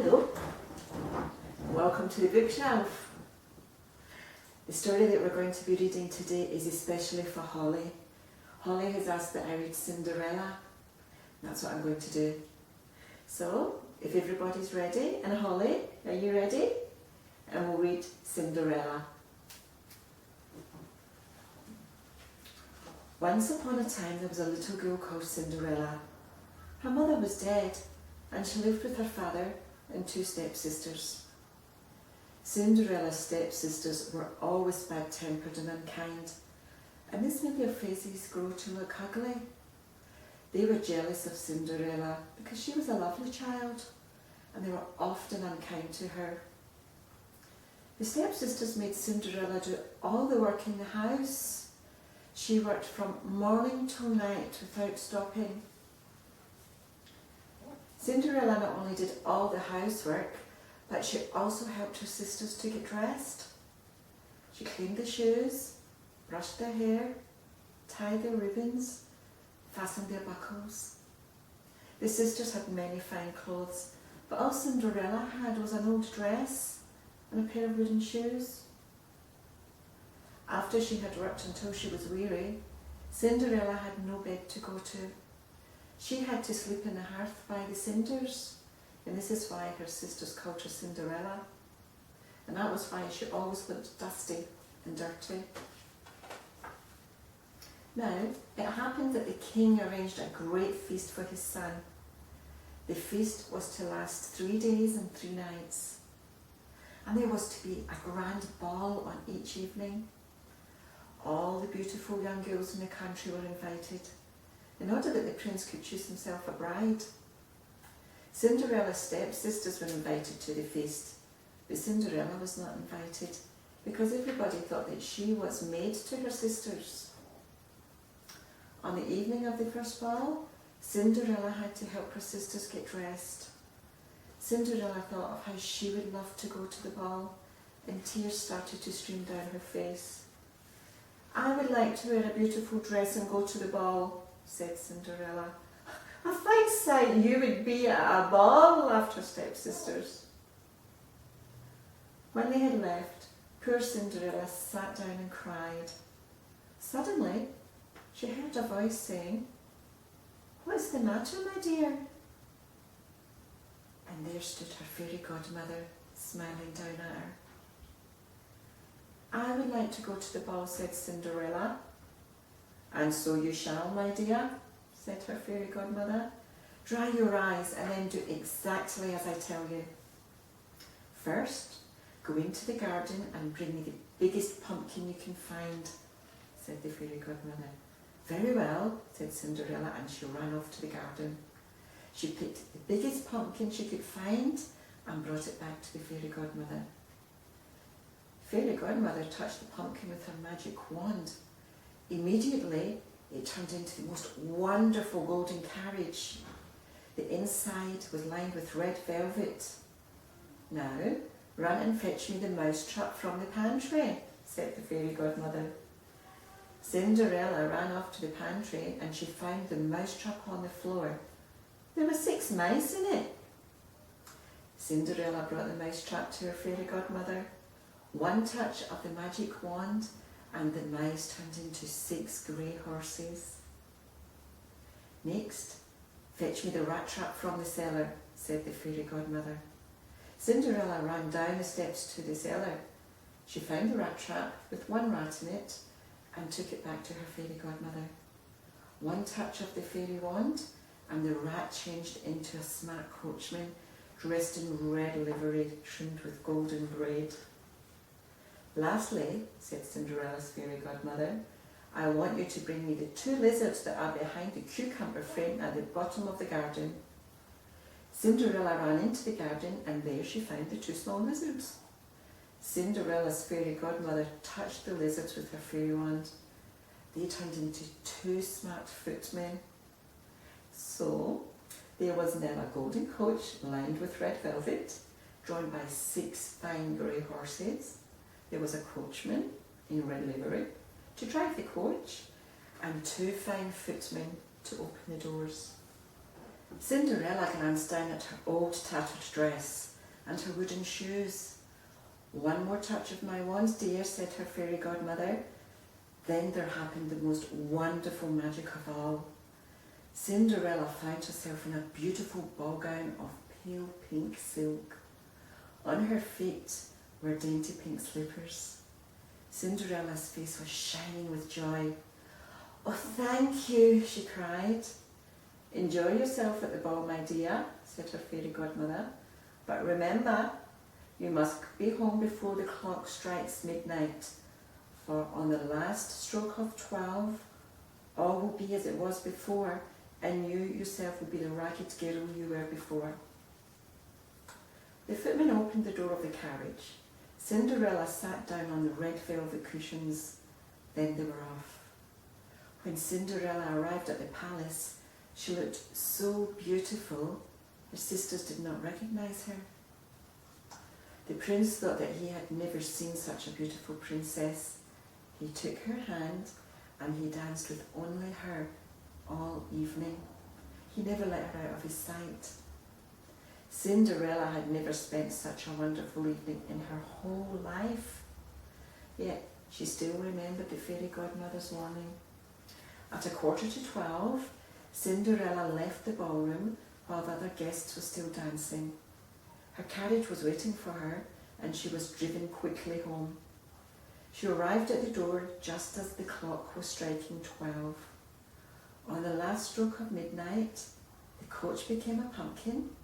Hello, welcome to the bookshelf. The story that we're going to be reading today is especially for Holly. Holly has asked that I read Cinderella. That's what I'm going to do. So, if everybody's ready, and Holly, are you ready? And we'll read Cinderella. Once upon a time there was a little girl called Cinderella. Her mother was dead, and she lived with her father and two stepsisters. Cinderella's stepsisters were always bad-tempered and unkind, and this made their faces grow to look ugly. They were jealous of Cinderella because she was a lovely child, and they were often unkind to her. The stepsisters made Cinderella do all the work in the house. She worked from morning till night without stopping. Cinderella not only did all the housework, but she also helped her sisters to get dressed. She cleaned the shoes, brushed their hair, tied their ribbons, fastened their buckles. The sisters had many fine clothes, but all Cinderella had was an old dress and a pair of wooden shoes. After she had worked until she was weary, Cinderella had no bed to go to. She had to sleep in the hearth by the cinders, and this is why her sisters called her Cinderella. And that was why she always looked dusty and dirty. Now, it happened that the king arranged a great feast for his son. The feast was to last 3 days and 3 nights. And there was to be a grand ball on each evening. All the beautiful young girls in the country were invited, in order that the prince could choose himself a bride. Cinderella's stepsisters were invited to the feast, but Cinderella was not invited because everybody thought that she was maid to her sisters. On the evening of the first ball, Cinderella had to help her sisters get dressed. Cinderella thought of how she would love to go to the ball, and tears started to stream down her face. "I would like to wear a beautiful dress and go to the ball," said Cinderella. "A fine sight you would be at a ball," laughed her stepsisters. When they had left, poor Cinderella sat down and cried. Suddenly, she heard a voice saying, "What's the matter, my dear?" And there stood her fairy godmother, smiling down at her. "I would like to go to the ball," said Cinderella. "And so you shall, my dear," said her fairy godmother. "Dry your eyes and then do exactly as I tell you. First, go into the garden and bring me the biggest pumpkin you can find," said the fairy godmother. "Very well," said Cinderella, and she ran off to the garden. She picked the biggest pumpkin she could find and brought it back to the fairy godmother. Fairy godmother touched the pumpkin with her magic wand. Immediately, it turned into the most wonderful golden carriage. The inside was lined with red velvet. "Now, run and fetch me the mousetrap from the pantry," said the fairy godmother. Cinderella ran off to the pantry and she found the mousetrap on the floor. There were 6 mice in it. Cinderella brought the mousetrap to her fairy godmother. One touch of the magic wand and the mice turned into 6 grey horses. "Next, fetch me the rat trap from the cellar," said the fairy godmother. Cinderella ran down the steps to the cellar. She found the rat trap with 1 rat in it and took it back to her fairy godmother. One touch of the fairy wand and the rat changed into a smart coachman dressed in red livery trimmed with golden braid. "Lastly," said Cinderella's fairy godmother, "I want you to bring me the 2 lizards that are behind the cucumber frame at the bottom of the garden." Cinderella ran into the garden and there she found the 2 small lizards. Cinderella's fairy godmother touched the lizards with her fairy wand. They turned into 2 smart footmen. So, there was now a golden coach lined with red velvet, drawn by 6 fine grey horses. There was a coachman in red livery to drive the coach, and 2 fine footmen to open the doors. Cinderella glanced down at her old tattered dress and her wooden shoes. "One more touch of my wand, dear," said her fairy godmother. Then there happened the most wonderful magic of all. Cinderella found herself in a beautiful ball gown of pale pink silk. On her feet were dainty pink slippers. Cinderella's face was shining with joy. "Oh, thank you," she cried. "Enjoy yourself at the ball, my dear," said her fairy godmother. "But remember, you must be home before the clock strikes midnight, for on the last stroke of 12, all will be as it was before, and you yourself will be the ragged girl you were before." The footman opened the door of the carriage. Cinderella sat down on the red velvet cushions. Then they were off. When Cinderella arrived at the palace, she looked so beautiful, her sisters did not recognise her. The prince thought that he had never seen such a beautiful princess. He took her hand and he danced with only her all evening. He never let her out of his sight. Cinderella had never spent such a wonderful evening in her whole life. Yet she still remembered the fairy godmother's warning. At 11:45, Cinderella left the ballroom while the other guests were still dancing. Her carriage was waiting for her and she was driven quickly home. She arrived at the door just as the clock was striking 12. On the last stroke of midnight, the coach became a pumpkin,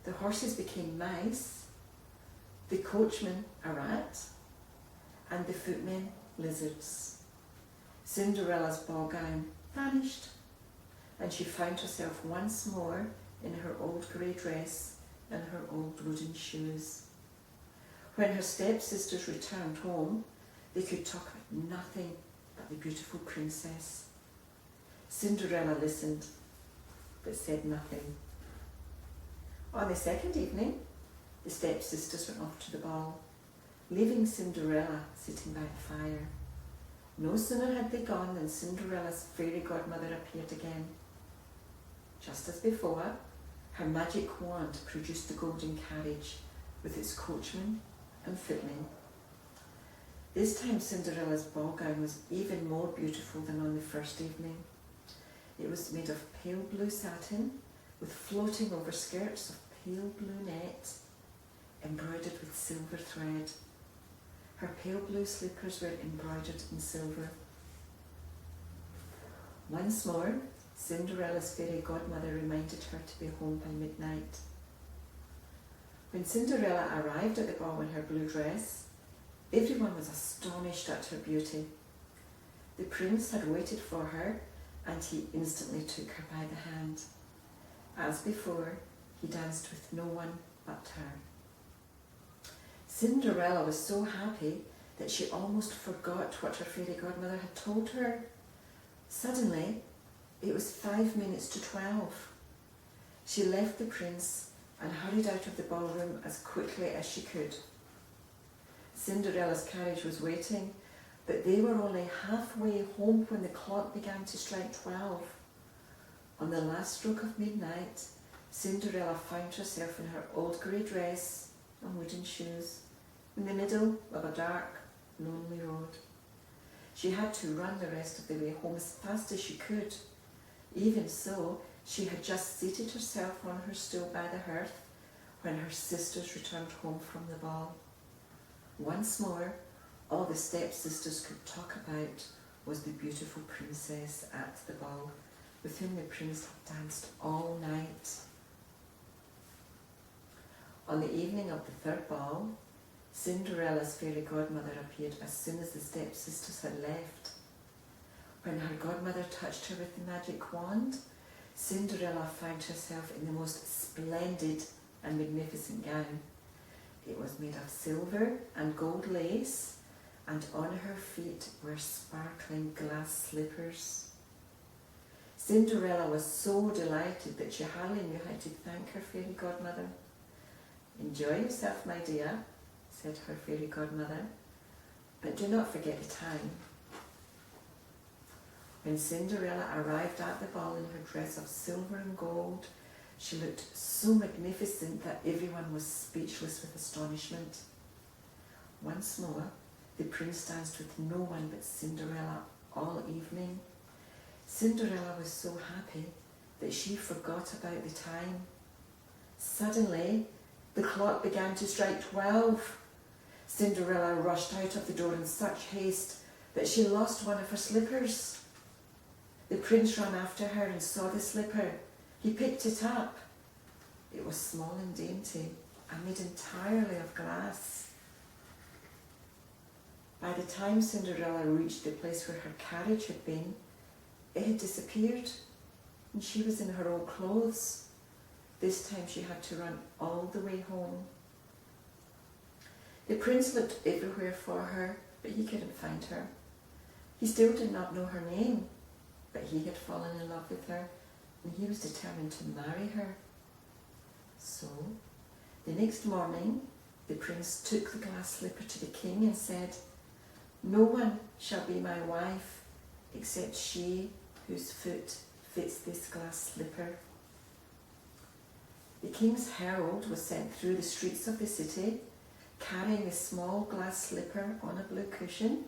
the horses became mice, the coachman a rat, and the footmen lizards. Cinderella's ball gown vanished, and she found herself once more in her old grey dress and her old wooden shoes. When her stepsisters returned home, they could talk about nothing but the beautiful princess. Cinderella listened, but said nothing. On the second evening, the stepsisters went off to the ball, leaving Cinderella sitting by the fire. No sooner had they gone than Cinderella's fairy godmother appeared again. Just as before, her magic wand produced the golden carriage with its coachman and footmen. This time Cinderella's ball gown was even more beautiful than on the first evening. It was made of pale blue satin with floating over skirts of pale blue net embroidered with silver thread. Her pale blue slippers were embroidered in silver. Once more, Cinderella's fairy godmother reminded her to be home by midnight. When Cinderella arrived at the ball in her blue dress, everyone was astonished at her beauty. The prince had waited for her, and he instantly took her by the hand. As before, he danced with no one but her. Cinderella was so happy that she almost forgot what her fairy godmother had told her. Suddenly, it was 5 minutes to 12. She left the prince and hurried out of the ballroom as quickly as she could. Cinderella's carriage was waiting, but they were only halfway home when the clock began to strike 12. On the last stroke of midnight, Cinderella found herself in her old grey dress and wooden shoes, in the middle of a dark, lonely road. She had to run the rest of the way home as fast as she could. Even so, she had just seated herself on her stool by the hearth when her sisters returned home from the ball. Once more, all the stepsisters could talk about was the beautiful princess at the ball, with whom the prince had danced all night. On the evening of the third ball, Cinderella's fairy godmother appeared as soon as the stepsisters had left. When her godmother touched her with the magic wand, Cinderella found herself in the most splendid and magnificent gown. It was made of silver and gold lace, and on her feet were sparkling glass slippers. Cinderella was so delighted that she hardly knew how to thank her fairy godmother. "Enjoy yourself, my dear," said her fairy godmother, "but do not forget the time." When Cinderella arrived at the ball in her dress of silver and gold, She looked so magnificent that everyone was speechless with astonishment. Once more, the prince danced with no one but Cinderella all evening. Cinderella was so happy that she forgot about the time. Suddenly, the clock began to strike 12. Cinderella rushed out of the door in such haste that she lost one of her slippers. The prince ran after her and saw the slipper. He picked it up. It was small and dainty and made entirely of glass. By the time Cinderella reached the place where her carriage had been, it had disappeared and she was in her old clothes. This time she had to run all the way home. The prince looked everywhere for her, but he couldn't find her. He still did not know her name, but he had fallen in love with her and he was determined to marry her. So, the next morning, the prince took the glass slipper to the king and said, "No one shall be my wife except she whose foot fits this glass slipper." The king's herald was sent through the streets of the city, carrying a small glass slipper on a blue cushion.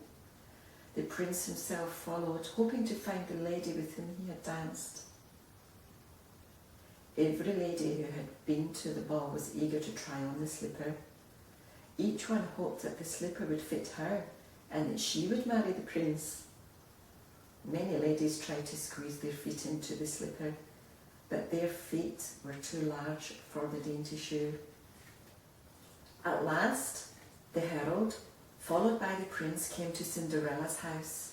The prince himself followed, hoping to find the lady with whom he had danced. Every lady who had been to the ball was eager to try on the slipper. Each one hoped that the slipper would fit her and that she would marry the prince. Many ladies tried to squeeze their feet into the slipper, but their feet were too large for the dainty shoe. At last, the herald, followed by the prince, came to Cinderella's house.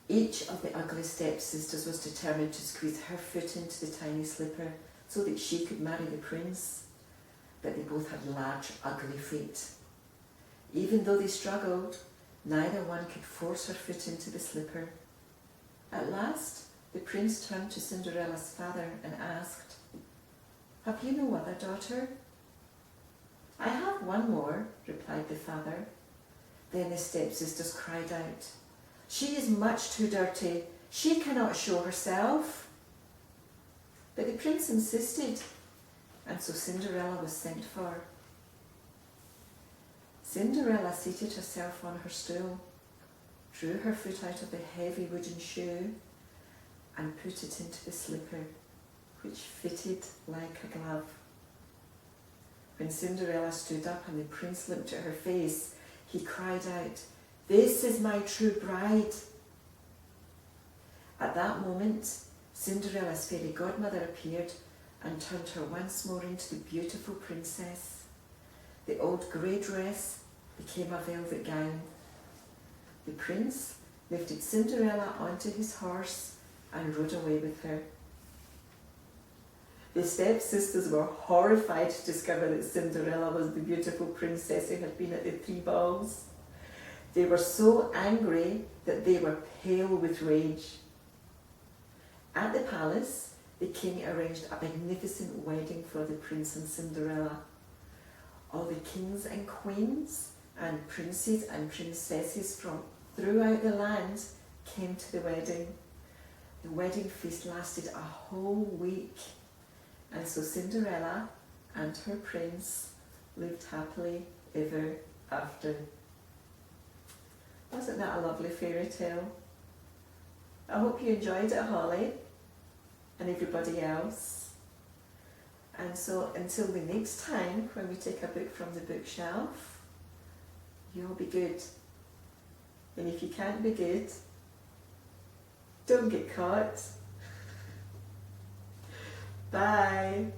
Each of the ugly stepsisters was determined to squeeze her foot into the tiny slipper so that she could marry the prince, but they both had large, ugly feet. Even though they struggled, neither one could force her foot into the slipper. At last, the prince turned to Cinderella's father and asked, "Have you no other daughter?" "I have one more," replied the father. Then the stepsisters cried out, "She is much too dirty. She cannot show herself." But the prince insisted, and so Cinderella was sent for. Cinderella seated herself on her stool, drew her foot out of the heavy wooden shoe, and put it into the slipper, which fitted like a glove. When Cinderella stood up and the prince looked at her face, he cried out, "This is my true bride." At that moment, Cinderella's fairy godmother appeared and turned her once more into the beautiful princess. The old grey dress became a velvet gown. The prince lifted Cinderella onto his horse and rode away with her. The stepsisters were horrified to discover that Cinderella was the beautiful princess who had been at the 3 balls. They were so angry that they were pale with rage. At the palace, the king arranged a magnificent wedding for the prince and Cinderella. All the kings and queens and princes and princesses from throughout the land came to the wedding. The wedding feast lasted a whole week, and so Cinderella and her prince lived happily ever after. Wasn't that a lovely fairy tale? I hope you enjoyed it, Holly, and everybody else. And so until the next time when we take a book from the bookshelf, you'll be good. And if you can't be good, don't get caught. Bye.